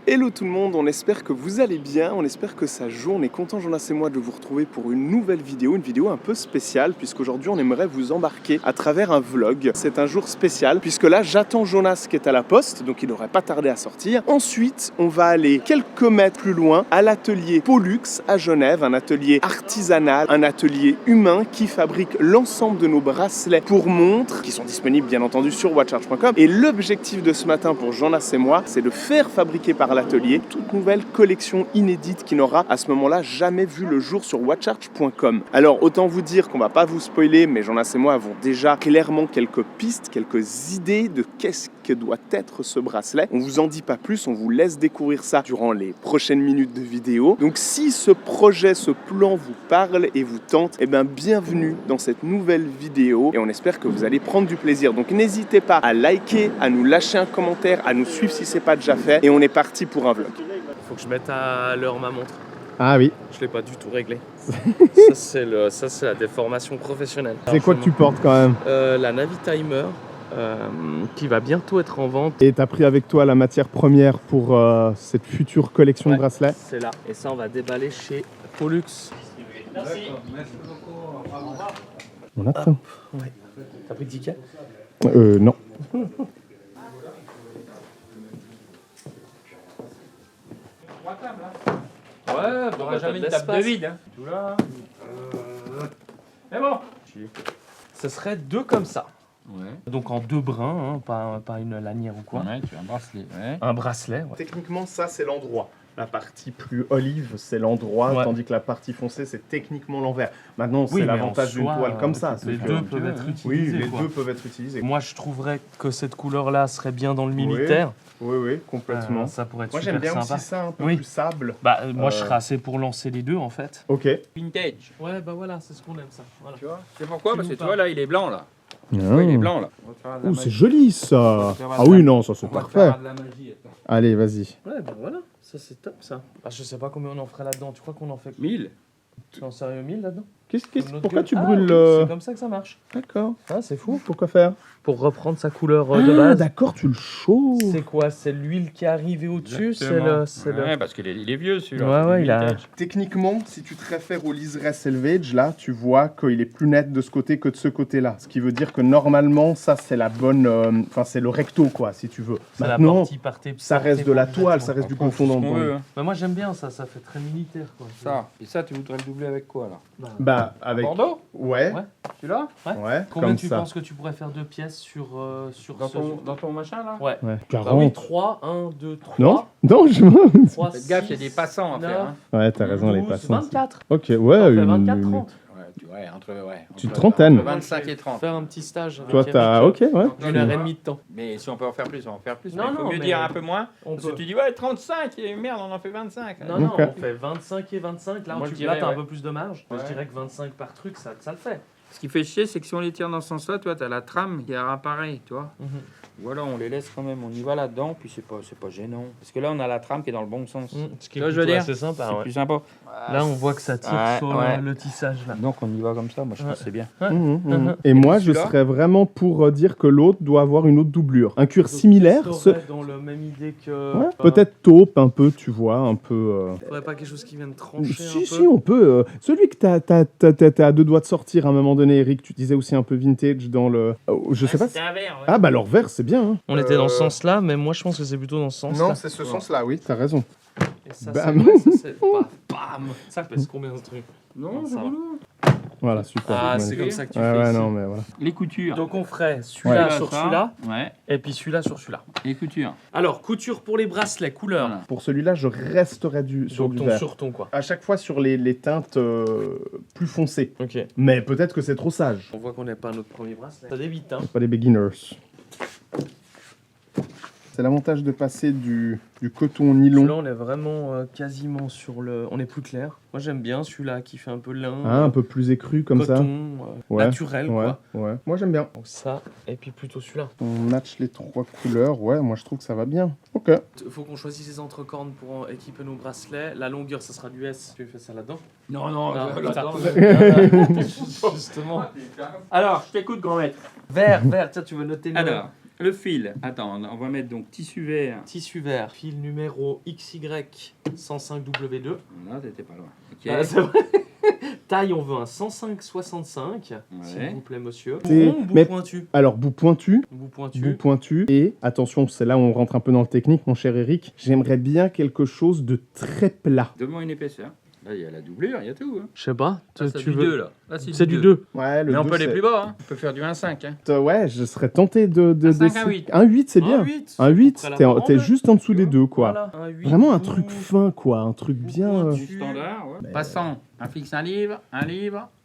Hello tout le monde, on espère que vous allez bien, on espère que ça joue, on est content Jonas et moi de vous retrouver pour une nouvelle vidéo, une vidéo un peu spéciale puisqu'aujourd'hui on aimerait vous embarquer à travers un vlog. C'est un jour spécial puisque là j'attends Jonas qui est à la poste, donc il n'aurait pas tardé à sortir. Ensuite on va aller quelques mètres plus loin à l'atelier Pollux à Genève, un atelier artisanal, un atelier humain qui fabrique l'ensemble de nos bracelets pour montres qui sont disponibles bien entendu sur watchcharge.com. Et l'objectif de ce matin pour Jonas et moi, c'est de faire fabriquer par l'atelier toute nouvelle collection inédite qui n'aura à ce moment-là jamais vu le jour sur watchcharge.com. Alors autant vous dire qu'on va pas vous spoiler, mais Jonas et moi avons déjà clairement quelques pistes, quelques idées de qu'est-ce que doit être ce bracelet. On vous en dit pas plus, on vous laisse découvrir ça durant les prochaines minutes de vidéo. Donc si ce projet, ce plan vous parle et vous tente, eh bien bienvenue dans cette nouvelle vidéo et on espère que vous allez prendre du plaisir. Donc n'hésitez pas à liker, à nous lâcher un commentaire, à nous suivre si c'est pas déjà fait et on est parti pour un vlog. Faut que je mette à l'heure ma montre. Ah oui. Je l'ai pas du tout réglé. ça c'est la déformation professionnelle. C'est quoi que tu portes quand même? La Navitimer qui va bientôt être en vente. Et t'as pris avec toi la matière première pour cette future collection de bracelets? C'est là. Et ça on va déballer chez Pollux. Merci. On a faim. Ouais. T'as pris le ticket? Non. Ouais, bon, T'auras jamais une table de vide. Hein. Tout là. Mais bon. Ce serait deux comme ça. Ouais. Donc en deux brins, hein, pas une lanière ou quoi. Ouais, tu as un bracelet. Ouais. Un bracelet. Ouais. Techniquement ça c'est l'endroit. La partie plus olive, c'est l'endroit, Ouais. tandis que la partie foncée, c'est techniquement l'envers. Maintenant, Oui, c'est mais l'avantage en d'une soi, toile comme ça. Les c'est deux que- peuvent être Oui, utilisés. les quoi. deux peuvent être utilisés. Moi, je trouverais que cette couleur-là serait bien dans le militaire. Oui, oui, complètement. Ça pourrait être Moi, super j'aime bien sympa. aussi ça, un peu Oui. plus sable. Bah, moi, je serais assez pour lancer les deux, en fait. Ok. Vintage. Ouais, bah voilà, c'est ce qu'on aime, ça. Voilà. Tu vois. C'est pourquoi? Tu Parce que nous tu vois là, il est blanc là. Ah. Ouais, il est blanc là. Ouh, c'est joli ça. Ah oui, non, ça c'est parfait. de la magie. Attends. Allez, vas-y. Ouais, bah voilà, ça c'est top, ça. Ah, je sais pas combien on en ferait là-dedans. Tu crois qu'on en fait 1000. Tu es en sérieux 1000 là-dedans? Notre Pourquoi gueule. tu Ah, brûles oui, le... C'est comme ça que ça marche. D'accord. Ah, c'est fou. Pourquoi faire? Pour reprendre sa couleur de base. D'accord, tu le chauffes. C'est quoi? C'est l'huile qui est arrivée au-dessus? C'est Ouais, parce qu'il est, il est vieux celui-là. Ouais, ouais, il a- Vintage. Techniquement, si tu te réfères au liseré Selvage, là, tu vois qu'il est plus net de ce côté que de ce côté-là. Ce qui veut dire que normalement, ça, c'est la bonne... Enfin, c'est le recto, quoi, si tu veux. C'est la Maintenant, partie ça reste de la toile, ça reste du confondant. On veut, hein. Bah, moi j'aime bien ça, ça fait très militaire quoi. Ça. Et ça, tu voudrais le doubler avec quoi là? Bah, avec... Bordeaux? Ouais, Ouais. Celui-là? ouais, Combien comme tu ça. penses que tu pourrais faire deux pièces sur Dans ton machin là? Ouais. Ouais. Bah oui, 40. 3, 1, 2, 3. Non, non, je... 3, Faites gaffe, il y a des passants à faire. Hein. Ouais, t'as raison, les 12, passants. 24. Ok, T'en ouais, fais une... 24, 30. Ouais, entre Une trentaine. 25 et 30. Faire un petit stage. avec Toi, t'as... Eric, Ok, ouais. Une heure et demie de temps. Mais si on peut en faire plus, on va en faire plus. Non, mais il faut non, mieux mais- dire un peu moins. On Parce que peut. tu dis, ouais, 35, et merde, on en fait 25. Non, non, Ok. on fait 25 et 25. Là, Moi, je là dirais, t'as un ouais. peu plus de marge. Ouais. Je dirais que 25 par truc, ça le fait. Ce qui fait chier, c'est que si on les tire dans ce sens-là, toi, t'as la trame qui apparaît, tu vois. Mhm. Voilà, on les laisse quand même, on y va là-dedans, puis c'est pas gênant. Parce que là, on a la trame qui est dans le bon sens. Ce qui Tu vois, est je veux dire, assez sympa. c'est Ouais. plus sympa. Là, on voit que ça tire Ouais, sur ouais. le tissage là. Donc, on y va comme ça, moi, je Ouais. pense que c'est bien. Et moi, je celui-là serais vraiment pour dire que l'autre doit avoir une autre doublure. Un cuir similaire, Ce... dans la même idée que. Ouais, peut-être taupe un peu, tu vois, un peu... Faudrait pas quelque chose qui vienne trancher un Si, peu. si, on peut. Celui que t'as à deux doigts de sortir à un moment donné, Eric, tu disais aussi un peu vintage dans le... je sais pas si... C'est un verre, Ah bah leur vert, c'est bien. Hein. On était dans ce sens-là, mais moi je pense que c'est plutôt dans ce sens-là. Non, c'est ce sens-là, oui. T'as raison. Et ça, Bam. c'est... ouais, ça, c'est... Bam. Ça pèse combien ce truc? Non, Ça c'est va. rigolo. Voilà, super. Ah, Ouais. c'est comme ça que tu Ouais, fais ouais, ici. non, mais voilà. Les coutures. Donc on ferait celui-là sur ça. celui-là, Ouais, et puis celui-là sur celui-là. les coutures. Alors, couture pour les bracelets, couleur. Voilà. Pour celui-là, je resterai sur Donc du ton vert. sur ton quoi. À chaque fois sur les teintes plus foncées. Ok. Mais peut-être que c'est trop sage. On voit qu'on n'est pas à notre premier bracelet. Ça débite, hein. Pas les beginners. C'est l'avantage de passer du coton Celui-là, nylon. on est vraiment quasiment sur le... On est plus clair. Moi j'aime bien celui-là qui fait un peu lin. Ah, un peu plus écru comme coton, ça. Ouais. naturel Ouais, quoi. ouais. Moi j'aime bien. Donc ça, et puis plutôt celui-là. On match les trois couleurs. Ouais, moi je trouve que ça va bien. Ok. Faut qu'on choisisse les entrecornes pour équiper nos bracelets. La longueur, ça sera du S. Tu fais ça là-dedans? Non, non, Ah, là-dedans. Justement. Alors, je t'écoute, grand maître. Vert, vert. Tiens, tu veux noter le... Alors, Le fil, attends, on va mettre donc tissu vert. Tissu vert, fil numéro XY105W2. Là, t'étais pas loin. Ok. Ah, c'est vrai. Taille, on veut un 105-65, s'il vous plaît, monsieur. C'est- Rond ou bout mais- pointu? Alors, bout pointu. Bout pointu. Bout pointu. Et attention, c'est là où on rentre un peu dans le technique, mon cher Eric. J'aimerais bien quelque chose de très plat. Donne-moi une épaisseur. Là, il y a la doublure, il y a tout. Hein. Je sais pas, Là, c'est du 2, là. Là, C'est du 2. Ouais, Mais on peut deux, aller c'est- plus bas. Hein. On peut faire du 1,5. Hein. Ouais, je serais tenté de... Un 5, un 8. Un 8, c'est bien. 8. Un 8, Après la t'es rondelle, juste en dessous des deux, quoi. Voilà, un 8. Vraiment un truc fin, quoi. Un truc bien... pointu. Du standard, ouais. Passant, un fixe, un livre,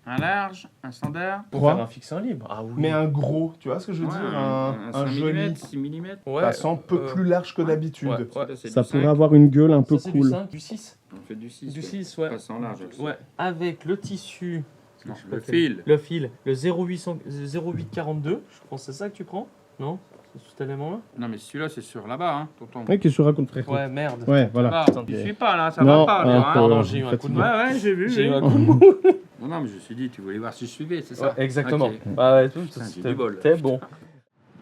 un large, un standard. Pour Trois. faire un fixe, un libre. Ah oui. Mais un gros, tu vois ce que je veux Ouais, dire? un Un 5 joli... mm, 6 mm. Ouais. Passant un peu plus large que d'habitude. ouais. Ça pourrait avoir une gueule un peu Ça, c'est cool. du 5, du 6. On fait du 6. Du 6, ouais. Passant large. Ouais. Avec le tissu. Non, Je le peux fil. Le fil. Le 0842. Je pense que c'est ça que tu prends? Non? C'est cet élément-là? Non, mais celui-là, c'est sur là-bas, hein, tonton. Ouais, qu'est-ce que tu racontes, frère? Ouais, merde. Ouais, voilà. Là, Putain, tu ok. suis pas, là, ça Non, va pas. un là, peu, hein. Pardon, j'ai eu un coup de fatigué. main. Ouais, j'ai vu. J'ai eu oui. un coup de mou. Non, non, mais je me suis dit, tu voulais voir si je suivais, c'est Ouais, ça? exactement. Ok. Ouais, Putain, j'ai du bol. T'es bon.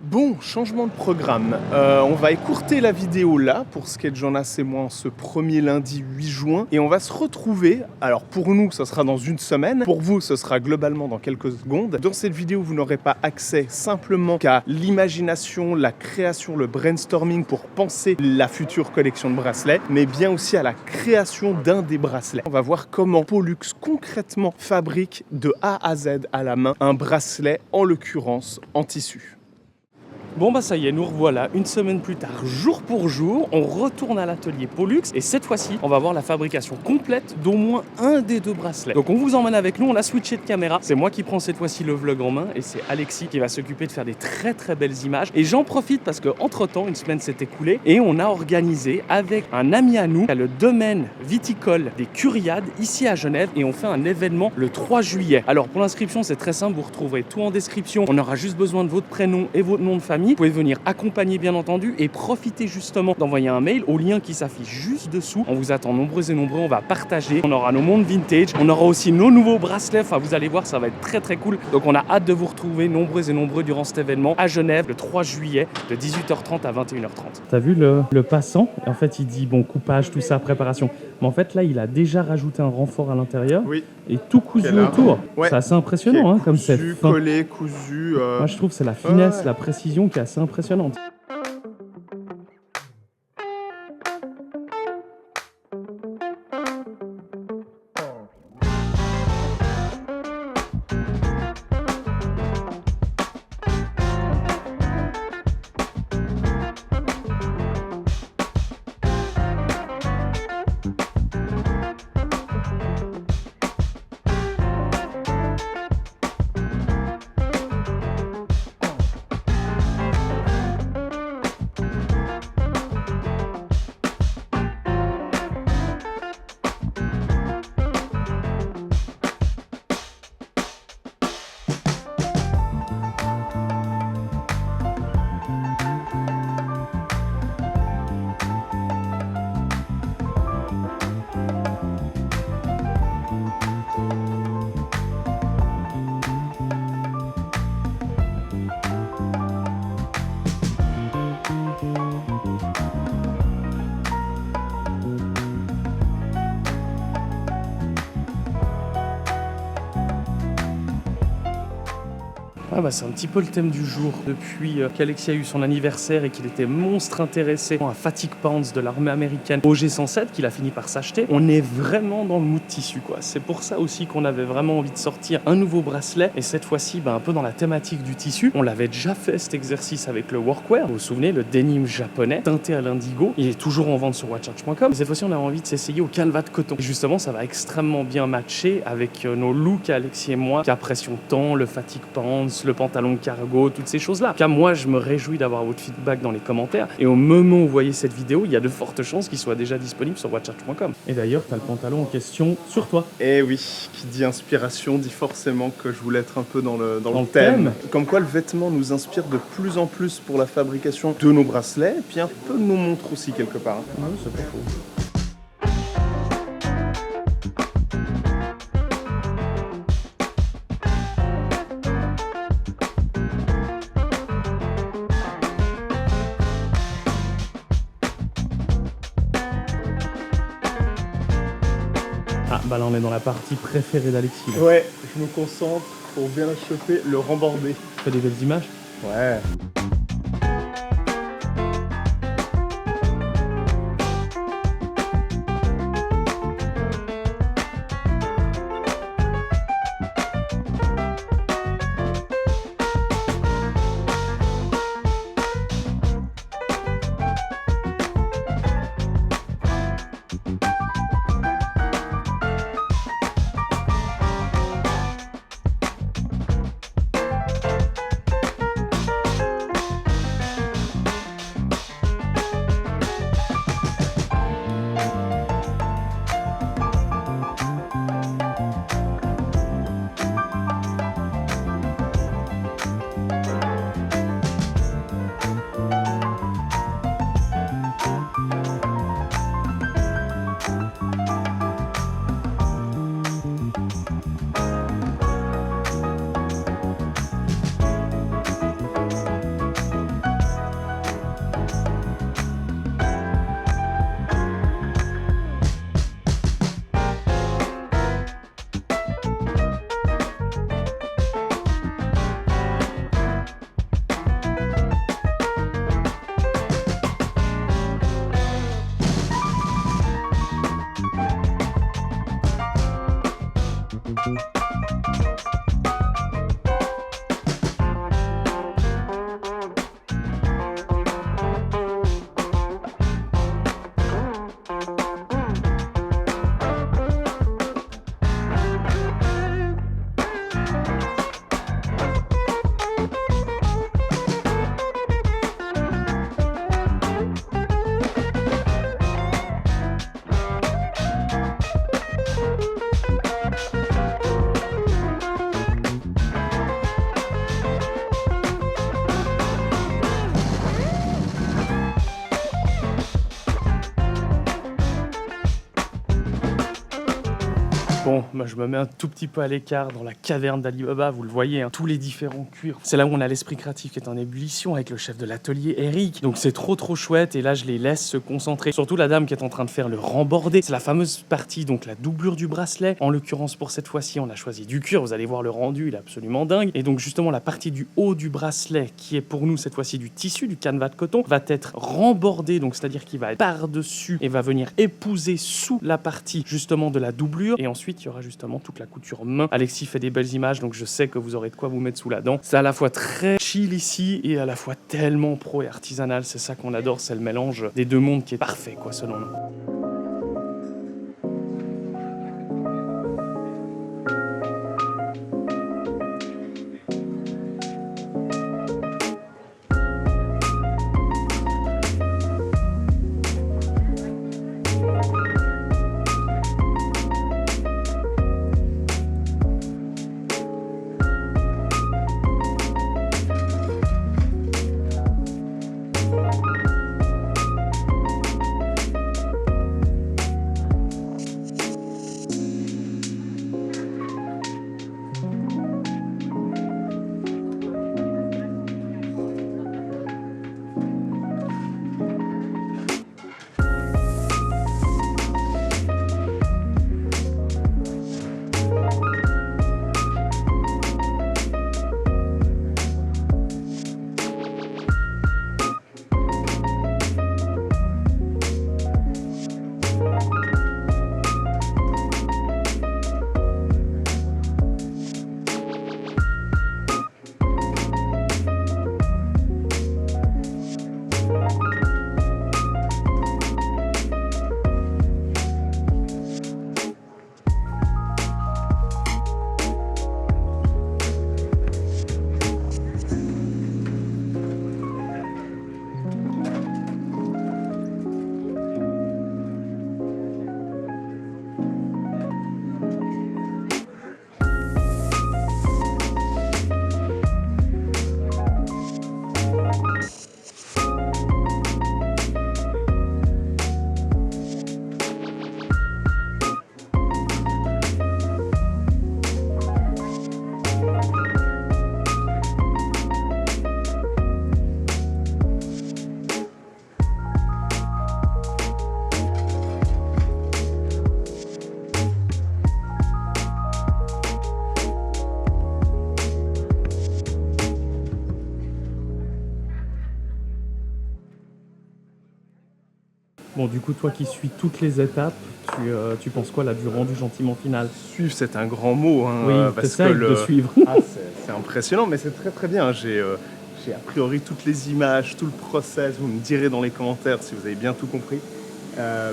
Bon, changement de programme. On va écourter la vidéo là pour Skate Jonas et moi ce premier lundi 8 juin et on va se retrouver, alors pour nous ce sera dans une semaine, pour vous ce sera globalement dans quelques secondes. Dans cette vidéo vous n'aurez pas accès simplement qu'à l'imagination, la création, le brainstorming pour penser la future collection de bracelets, mais bien aussi à la création d'un des bracelets. On va voir comment Pollux concrètement fabrique de A à Z à la main un bracelet, en l'occurrence en tissu. Bon bah ça y est, nous revoilà une semaine plus tard, jour pour jour, on retourne à l'atelier Pollux et cette fois-ci, on va voir la fabrication complète d'au moins un des deux bracelets. Donc on vous emmène avec nous, on a switché de caméra, c'est moi qui prends cette fois-ci le vlog en main et c'est Alexis qui va s'occuper de faire des très très belles images. Et j'en profite parce que entre temps, une semaine s'est écoulée et on a organisé avec un ami à nous, qui a le domaine viticole des Curiades ici à Genève et on fait un événement le 3 juillet. Alors pour l'inscription, c'est très simple, vous retrouverez tout en description, on aura juste besoin de votre prénom et votre nom de famille. Vous pouvez venir accompagner bien entendu et profiter justement d'envoyer un mail au lien qui s'affiche juste dessous. On vous attend nombreux et nombreux, on va partager, on aura nos montres vintage, on aura aussi nos nouveaux bracelets, enfin vous allez voir ça va être très très cool. Donc on a hâte de vous retrouver nombreux et nombreux durant cet événement à Genève le 3 juillet de 18h30 à 21h30. T'as vu le passant? En fait, il dit bon, coupage, tout ça, préparation. Mais en fait, là, il a déjà rajouté un renfort à l'intérieur Oui. et tout cousu Quel art. autour. Ouais. C'est assez impressionnant, hein, comme c'est Cousu, fin. collé, cousu. Moi, je trouve que c'est la finesse, Ouais. la précision qui est assez impressionnante. Ah bah c'est un petit peu le thème du jour. Depuis qu'Alexis a eu son anniversaire et qu'il était monstre intéressé à Fatigue Pounds de l'armée américaine au G107 qu'il a fini par s'acheter, on est vraiment dans le mood tissu quoi. C'est pour ça aussi qu'on avait vraiment envie de sortir un nouveau bracelet et cette fois-ci un peu dans la thématique du tissu. On l'avait déjà fait cet exercice avec le workwear, vous vous souvenez, le denim japonais teinté à l'indigo. Il est toujours en vente sur watchurch.com. Cette fois-ci on a envie de s'essayer au canevas de coton. Et justement ça va extrêmement bien matcher avec nos looks Alexis et moi, Capression Temps, le Fatigue Pants, le pantalon cargo, toutes ces choses-là. En tout cas, moi, je me réjouis d'avoir votre feedback dans les commentaires. Et au moment où vous voyez cette vidéo, il y a de fortes chances qu'il soit déjà disponible sur watchurch.com. Et d'ailleurs, t'as le pantalon en question sur toi. Eh oui, qui dit inspiration dit forcément que je voulais être un peu dans le Dans le thème. thème. Comme quoi le vêtement nous inspire de plus en plus pour la fabrication de nos bracelets, et puis un peu de nos montres aussi quelque part. Ouais, c'est pas faux. Ah, bah là, on est dans la partie préférée d'Alexis. là. Ouais, je me concentre pour bien choper le rembordé. Tu fais des belles images. Ouais. Bon, moi je me mets un tout petit peu à l'écart dans la caverne d'Ali Baba, vous le voyez, hein, tous les différents cuirs. C'est là où on a l'esprit créatif qui est en ébullition avec le chef de l'atelier, Eric. Donc c'est trop chouette et là je les laisse se concentrer. Surtout la dame qui est en train de faire le rembordé. C'est la fameuse partie, donc la doublure du bracelet. En l'occurrence pour cette fois-ci, on a choisi du cuir. Vous allez voir le rendu, il est absolument dingue. Et donc justement la partie du haut du bracelet, qui est pour nous cette fois-ci du tissu, du canevas de coton, va être rembordé, donc c'est-à-dire qu'il va être par-dessus et va venir épouser sous la partie justement de la doublure. Et ensuite il y aura justement toute la couture main. Alexis fait des belles images, donc je sais que vous aurez de quoi vous mettre sous la dent. C'est à la fois très chill ici et à la fois tellement pro et artisanal. C'est ça qu'on adore, c'est le mélange des deux mondes qui est parfait, quoi, selon nous. Bon, du coup, toi qui suis toutes les étapes, tu penses quoi là du rendu gentiment final? Suivre, c'est un grand mot. Hein, Oui, parce c'est ça, que de suivre. Ah, c'est impressionnant, mais c'est très très bien. J'ai a priori toutes les images, tout le process. Vous me direz dans les commentaires si vous avez bien tout compris.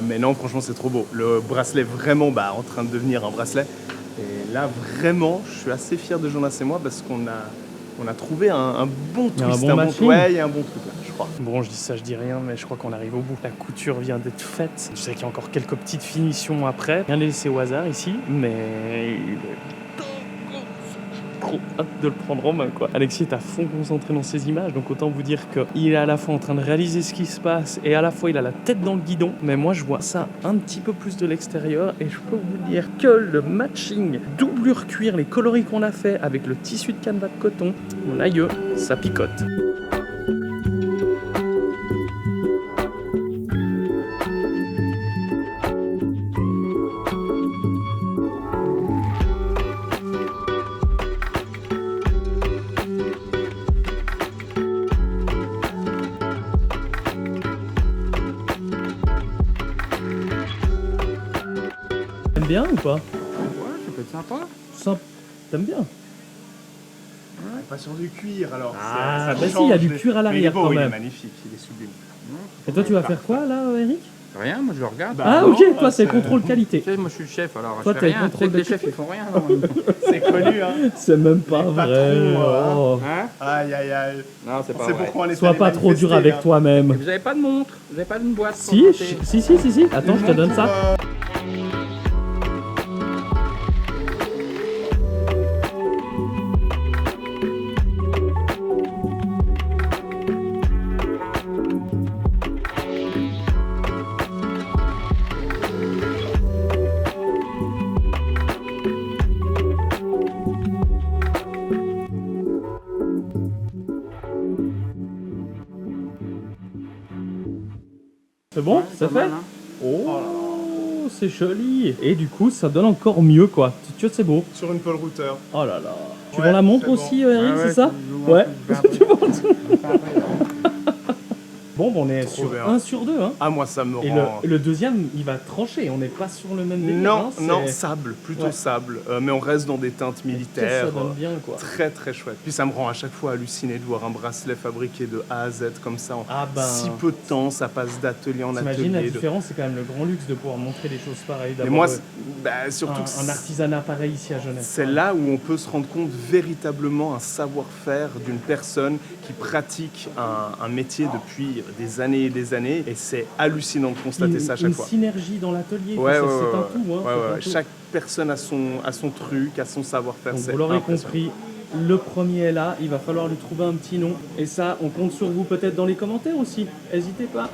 Mais non, franchement, c'est trop beau. Le bracelet vraiment en train de devenir un bracelet. Et là, vraiment, je suis assez fier de Jonas et moi parce qu'on a trouvé un bon twist. Il y a un bon matching. Ouais, il y a un bon truc là, je crois. Bon, je dis ça, je dis rien, mais je crois qu'on arrive au bout. La couture vient d'être faite. Je sais qu'il y a encore quelques petites finitions après. Rien n'est laissé au hasard ici, mais il est trop hâte de le prendre en main, quoi. Alexis est à fond concentré dans ses images, donc autant vous dire qu'il est à la fois en train de réaliser ce qui se passe et à la fois il a la tête dans le guidon. Mais moi, je vois ça un petit peu plus de l'extérieur et je peux vous dire que le matching doublure cuir, les coloris qu'on a fait avec le tissu de canevas de coton, mon aïeux, ça picote. T'aimes bien ou pas? Ouais, ça peut être sympa. T'aimes bien? Pas sur du cuir alors. Ah, ça bah si, change, il y a du mais- cuir à mais l'arrière il est beau, quand il est même. magnifique, il est sublime. Et toi, tu vas faire quoi là, Eric? Rien, moi je le regarde. Ah, non, ok, toi, c'est c'est- contrôle qualité. Tu sais, moi je suis le chef, alors Toi, je t'as fais le rien. contrôle Tu sais que les de- chefs ils font rien. Non, C'est connu, hein. C'est même pas Les vrai. patrons, Oh. hein? Aïe, aïe, aïe. Non, c'est pas C'est vrai. pourquoi on est Sois allé pas trop dur manifester, avec hein. toi-même. Vous avez pas de montre, vous avez pas d'une boîte. pour Si, monter. si. Attends, je te donne ça. C'est bon? Ouais, C'est pas fait? mal, hein. Oh, c'est joli. Et du coup, ça donne encore mieux, quoi. Tu vois, c'est beau. Sur une pole routeur. Oh là là. Tu Ouais, vends la montre c'est aussi, bon. Eric, Ouais, c'est ça? tu joues un Ouais. peu, je fais un Tu vends tout. Je fais un peu. Bon, on est Trop sur bien. 1 sur 2, hein. Ah, moi, ça me Et rend... le deuxième, il va trancher. On n'est pas sur le même délire. Non, hein, c'est- non, sable, plutôt Ouais. sable. Mais on reste dans des teintes Qu'est-ce que militaires. ça donne bien, quoi. Très très chouette. Puis ça me rend à chaque fois halluciné de voir un bracelet fabriqué de A à Z comme ça en Ah ben, si peu de temps, ça passe d'atelier en t'imagines la atelier. différence, c'est quand même le grand luxe de pouvoir montrer des choses pareilles. Mais D'avoir moi, surtout que un artisanat pareil ici à Genève. c'est là où on peut se rendre compte véritablement un savoir-faire d'une personne qui pratique un métier depuis des années et des années. Et c'est hallucinant de constater ça à chaque une fois. synergie dans l'atelier. Ouais, c'est ouais, un ouais, tout. Hein, ouais, c'est ouais. un tout. Chaque personne a son truc, a son savoir-faire. Donc c'est vous l'aurez impressionnant. compris, le premier est là, il va falloir lui trouver un petit nom. Et ça, on compte sur vous peut-être dans les commentaires aussi. N'hésitez pas.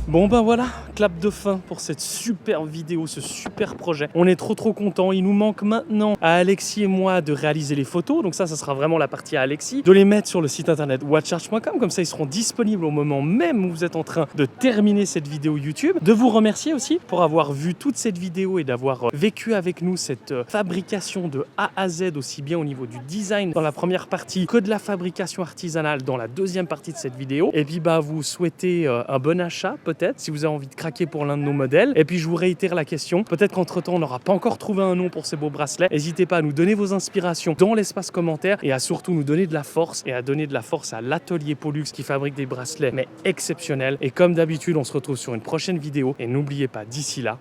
Bon ben voilà, clap de fin pour cette super vidéo, ce super projet. On est trop contents. Il nous manque maintenant à Alexis et moi de réaliser les photos. Donc ça sera vraiment la partie à Alexis. De les mettre sur le site internet watchcharge.com. Comme ça, ils seront disponibles au moment même où vous êtes en train de terminer cette vidéo YouTube. De vous remercier aussi pour avoir vu toute cette vidéo et d'avoir vécu avec nous cette fabrication de A à Z, aussi bien au niveau du design dans la première partie que de la fabrication artisanale dans la deuxième partie de cette vidéo. Et puis bah vous souhaitez un bon achat peut-être si vous avez envie de craquer pour l'un de nos modèles. Et puis je vous réitère la question, peut-être qu'entre temps on n'aura pas encore trouvé un nom pour ces beaux bracelets. N'hésitez pas à nous donner vos inspirations dans l'espace commentaire et à surtout nous donner de la force et à donner de la force à l'atelier Pollux qui fabrique des bracelets mais exceptionnels. Et comme d'habitude on se retrouve sur une prochaine vidéo et n'oubliez pas d'ici là,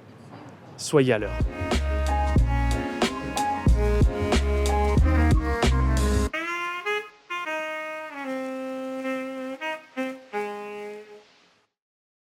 soyez à l'heure.